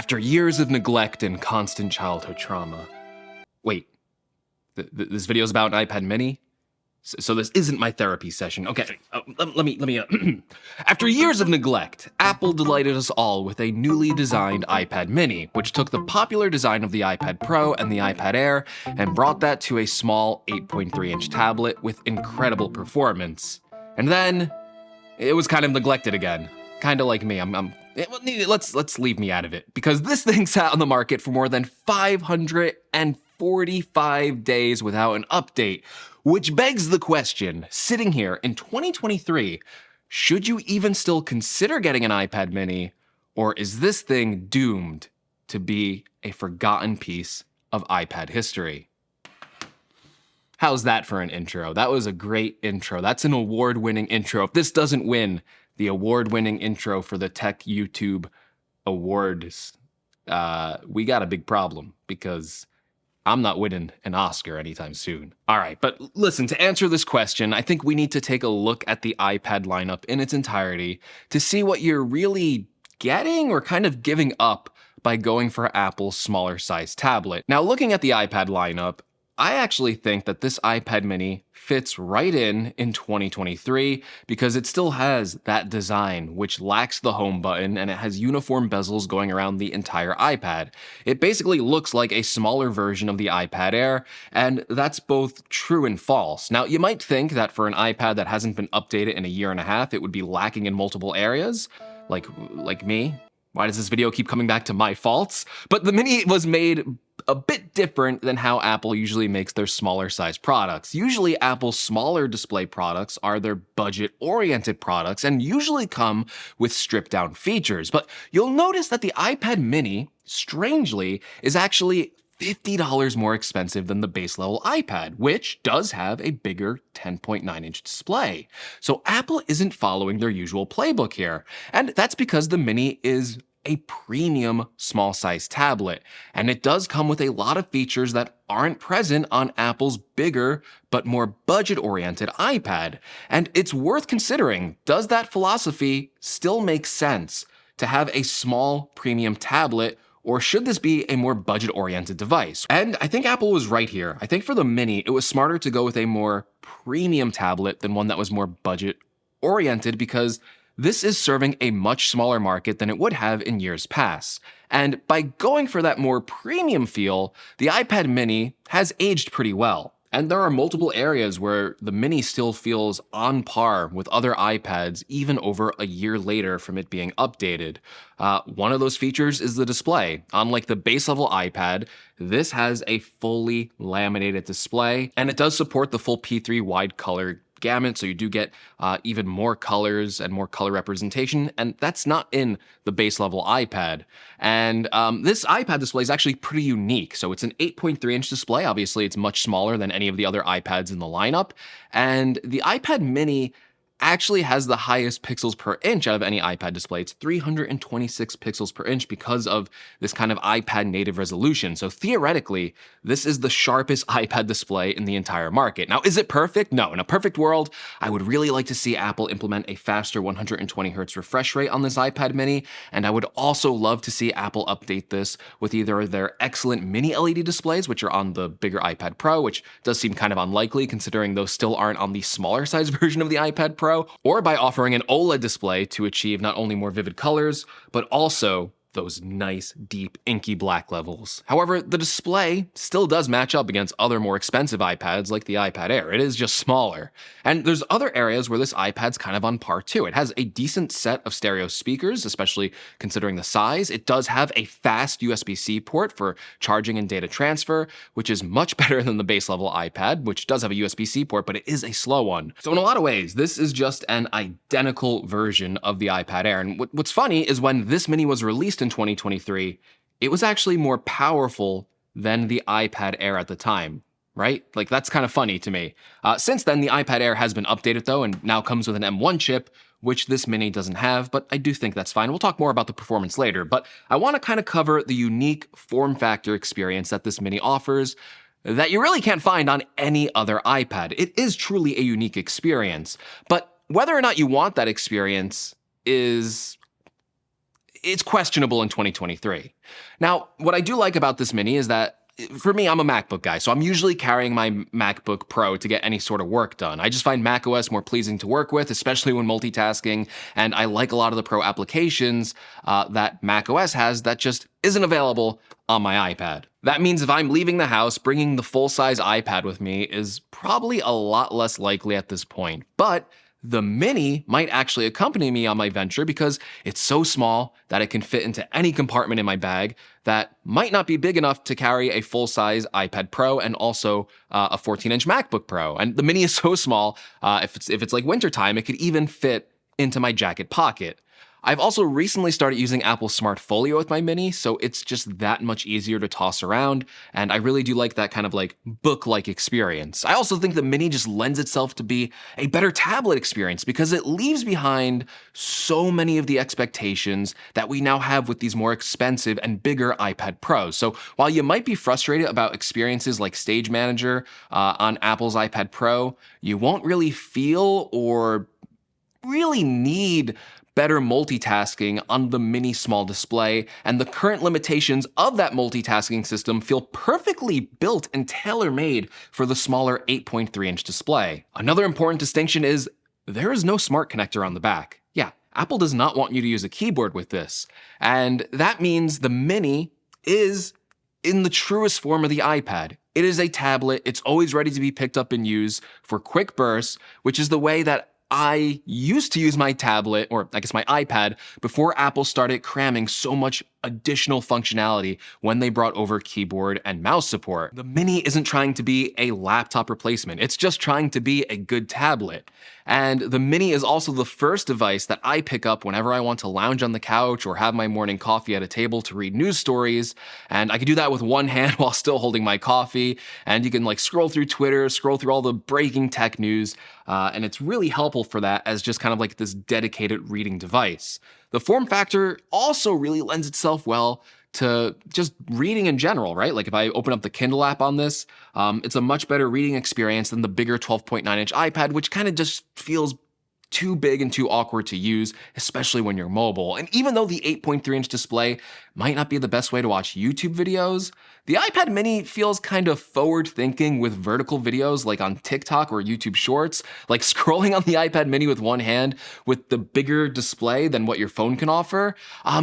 After years of neglect and constant childhood trauma. Wait, this video is about an iPad mini? So this isn't my therapy session. Okay, let me. After years of neglect, Apple delighted us all with a newly designed iPad mini, which took the popular design of the iPad Pro and the iPad Air and brought that to a small 8.3-inch tablet with incredible performance. And then, it was kind of neglected again. Kind of like me, let's leave me out of it, because this thing sat on the market for more than 545 days without an update, which begs the question, sitting here in 2023, should you even still consider getting an iPad mini, or is this thing doomed to be a forgotten piece of iPad history? How's that for an intro? That was a great intro. That's an award-winning intro. If this doesn't win the award-winning intro for the Tech YouTube Awards, we got a big problem, because I'm not winning an Oscar anytime soon. All right, but listen, to answer this question, I think we need to take a look at the iPad lineup in its entirety to see what you're really getting or kind of giving up by going for Apple's smaller size tablet. Now, looking at the iPad lineup, I actually think that this iPad mini fits right in 2023 because it still has that design, which lacks the home button, and it has uniform bezels going around the entire iPad. It basically looks like a smaller version of the iPad Air, and that's both true and false. Now, you might think that for an iPad that hasn't been updated in a year and a half, it would be lacking in multiple areas, like me. Why does this video keep coming back to my faults? But the mini was made a bit different than how Apple usually makes their smaller size products. Usually Apple's smaller display products are their budget-oriented products and usually come with stripped-down features. But you'll notice that the iPad mini, strangely, is actually $50 more expensive than the base level iPad, which does have a bigger 10.9-inch display. So Apple isn't following their usual playbook here, and that's because the mini is a premium small size tablet, and it does come with a lot of features that aren't present on Apple's bigger but more budget-oriented iPad. And it's worth considering, does that philosophy still make sense to have a small premium tablet, or should this be a more budget-oriented device? And I think Apple was right here. I think for the mini, it was smarter to go with a more premium tablet than one that was more budget-oriented, because this is serving a much smaller market than it would have in years past. And by going for that more premium feel, the iPad mini has aged pretty well. And there are multiple areas where the mini still feels on par with other iPads even over a year later from it being updated. One of those features is the display. Unlike the base level iPad, this has a fully laminated display, and it does support the full P3 wide color gamut, so you do get even more colors and more color representation, and that's not in the base level iPad. And this iPad display is actually pretty unique. So it's an 8.3-inch display. Obviously, it's much smaller than any of the other iPads in the lineup, and the iPad mini actually has the highest pixels per inch out of any iPad display. It's 326 pixels per inch because of this kind of iPad native resolution. So theoretically, this is the sharpest iPad display in the entire market. Now, is it perfect? No. In a perfect world, I would really like to see Apple implement a faster 120Hz refresh rate on this iPad mini, and I would also love to see Apple update this with either their excellent mini LED displays, which are on the bigger iPad Pro, which does seem kind of unlikely considering those still aren't on the smaller size version of the iPad Pro, or by offering an OLED display to achieve not only more vivid colors, but also those nice, deep, inky black levels. However, the display still does match up against other more expensive iPads like the iPad Air. It is just smaller. And there's other areas where this iPad's kind of on par too. It has a decent set of stereo speakers, especially considering the size. It does have a fast USB-C port for charging and data transfer, which is much better than the base level iPad, which does have a USB-C port, but it is a slow one. So in a lot of ways, this is just an identical version of the iPad Air. And what's funny is when this mini was released in 2023, it was actually more powerful than the iPad Air at the time, right? Like, that's kind of funny to me. Since then, the iPad Air has been updated though, and now comes with an M1 chip, which this mini doesn't have, but I do think that's fine. We'll talk more about the performance later, but I want to kind of cover the unique form factor experience that this mini offers that you really can't find on any other iPad. It is truly a unique experience, but whether or not you want that experience is it's questionable in 2023. Now, what I do like about this mini is that for me, I'm a MacBook guy, so I'm usually carrying my MacBook Pro to get any sort of work done. I just find macOS more pleasing to work with, especially when multitasking, and I like a lot of the Pro applications that macOS has that just isn't available on my iPad. That means if I'm leaving the house, bringing the full-size iPad with me is probably a lot less likely at this point. But the Mini might actually accompany me on my venture because it's so small that it can fit into any compartment in my bag that might not be big enough to carry a full-size iPad Pro and also a 14-inch MacBook Pro. And the Mini is so small, if it's like wintertime, it could even fit into my jacket pocket. I've also recently started using Apple Smart Folio with my Mini, so it's just that much easier to toss around, and I really do like that kind of like book-like experience. I also think the Mini just lends itself to be a better tablet experience because it leaves behind so many of the expectations that we now have with these more expensive and bigger iPad Pros. So while you might be frustrated about experiences like Stage Manager on Apple's iPad Pro, you won't really feel or really need better multitasking on the Mini small display, and the current limitations of that multitasking system feel perfectly built and tailor-made for the smaller 8.3-inch display. Another important distinction is there is no smart connector on the back. Yeah, Apple does not want you to use a keyboard with this, and that means the Mini is in the truest form of the iPad. It is a tablet, it's always ready to be picked up and used for quick bursts, which is the way that I used to use my tablet, or I guess my iPad, before Apple started cramming so much additional functionality when they brought over keyboard and mouse support. The Mini isn't trying to be a laptop replacement, it's just trying to be a good tablet. And the Mini is also the first device that I pick up whenever I want to lounge on the couch or have my morning coffee at a table to read news stories. And I can do that with one hand while still holding my coffee. And you can like scroll through Twitter, scroll through all the breaking tech news. And it's really helpful for that as just kind of like this dedicated reading device. The form factor also really lends itself well to just reading in general, right? Like if I open up the Kindle app on this, it's a much better reading experience than the bigger 12.9-inch iPad, which kind of just feels too big and too awkward to use, especially when you're mobile. And even though the 8.3-inch display might not be the best way to watch YouTube videos, the iPad Mini feels kind of forward-thinking with vertical videos like on TikTok or YouTube Shorts. Like scrolling on the iPad Mini with one hand with the bigger display than what your phone can offer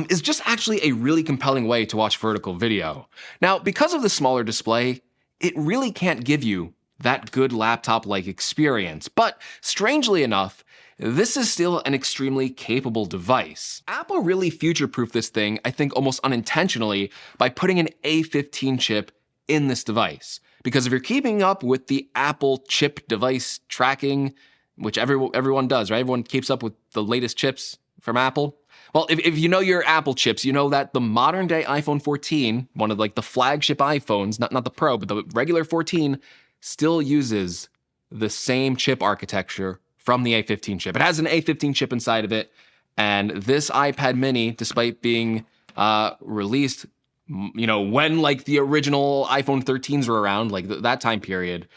is just actually a really compelling way to watch vertical video. Now, because of the smaller display, it really can't give you that good laptop-like experience. But strangely enough, this is still an extremely capable device. Apple really future-proofed this thing, I think almost unintentionally, by putting an A15 chip in this device. Because if you're keeping up with the Apple chip device tracking, which everyone does, right? Everyone keeps up with the latest chips from Apple. Well, if you know your Apple chips, you know that the modern day iPhone 14, one of like the flagship iPhones, not the Pro, but the regular 14, still uses the same chip architecture from the A15 chip. It has an A15 chip inside of it, and this iPad Mini, despite being released, when like the original iPhone 13s were around, like that time period,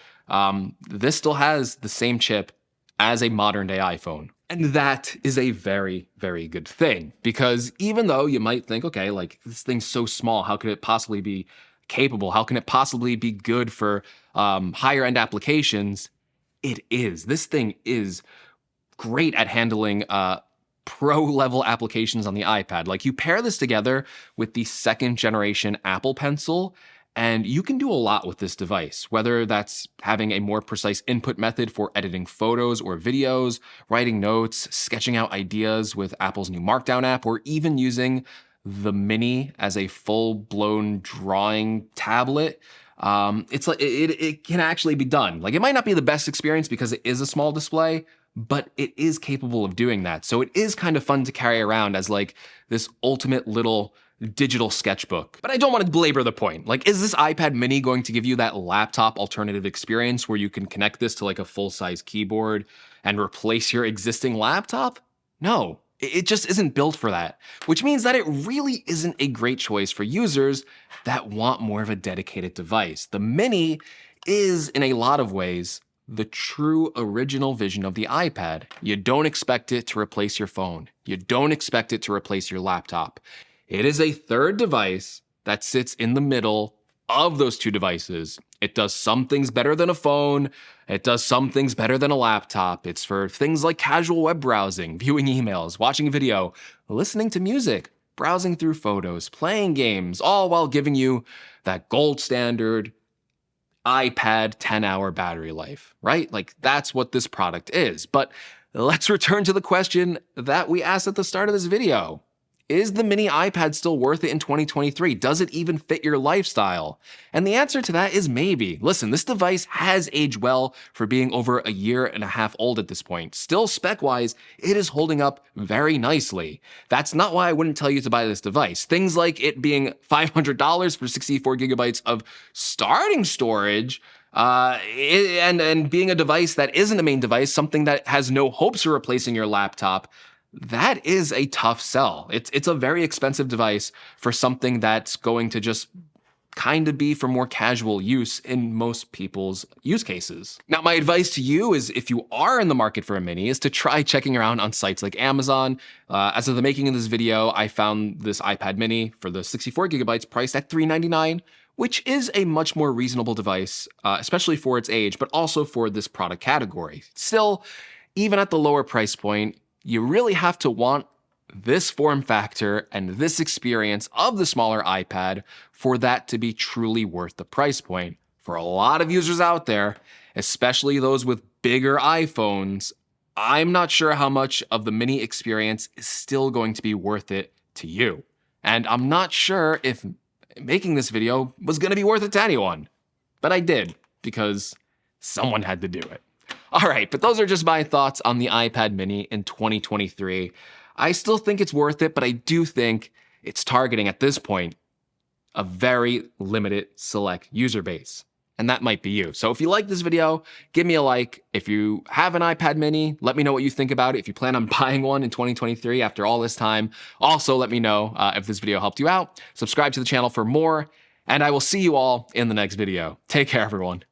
this still has the same chip as a modern day iPhone. And that is a very, very good thing, because even though you might think, okay, like this thing's so small, how could it possibly be capable? How can it possibly be good for higher end applications? It is. This thing is great at handling pro-level applications on the iPad. Like you pair this together with the second generation Apple Pencil, and you can do a lot with this device, whether that's having a more precise input method for editing photos or videos, writing notes, sketching out ideas with Apple's new Markdown app, or even using the Mini as a full-blown drawing tablet. It's like it can actually be done. Like it might not be the best experience because it is a small display, but it is capable of doing that. So it is kind of fun to carry around as like this ultimate little digital sketchbook. But I don't want to belabor the point. Like, is this iPad Mini going to give you that laptop alternative experience where you can connect this to like a full-size keyboard and replace your existing laptop? No. It just isn't built for that, which means that it really isn't a great choice for users that want more of a dedicated device. The Mini is, in a lot of ways, the true original vision of the iPad. You don't expect it to replace your phone. You don't expect it to replace your laptop. It is a third device that sits in the middle of those two devices. It does some things better than a phone. It does some things better than a laptop. It's for things like casual web browsing, viewing emails, watching video, listening to music, browsing through photos, playing games, all while giving you that gold standard iPad 10-hour battery life, right? Like that's what this product is. But let's return to the question that we asked at the start of this video. Is the mini iPad still worth it in 2023? Does it even fit your lifestyle? And the answer to that is maybe. Listen, this device has aged well for being over a year and a half old at this point. Still, spec-wise, it is holding up very nicely. That's not why I wouldn't tell you to buy this device. Things like it being $500 for 64 gigabytes of starting storage, and being a device that isn't a main device, something that has no hopes of replacing your laptop, that is a tough sell. It's a very expensive device for something that's going to just kind of be for more casual use in most people's use cases. Now, my advice to you is if you are in the market for a mini is to try checking around on sites like Amazon. As of the making of this video, I found this iPad mini for the 64 gigabytes priced at $399, which is a much more reasonable device, especially for its age, but also for this product category. Still, even at the lower price point, you really have to want this form factor and this experience of the smaller iPad for that to be truly worth the price point. For a lot of users out there, especially those with bigger iPhones, I'm not sure how much of the mini experience is still going to be worth it to you. And I'm not sure if making this video was going to be worth it to anyone. But I did, because someone had to do it. All right, but those are just my thoughts on the iPad mini in 2023. I still think it's worth it, but I do think it's targeting, at this point, a very limited select user base. And that might be you. So if you like this video, give me a like. If you have an iPad mini, let me know what you think about it. If you plan on buying one in 2023 after all this time, also let me know if this video helped you out. Subscribe to the channel for more, and I will see you all in the next video. Take care, everyone.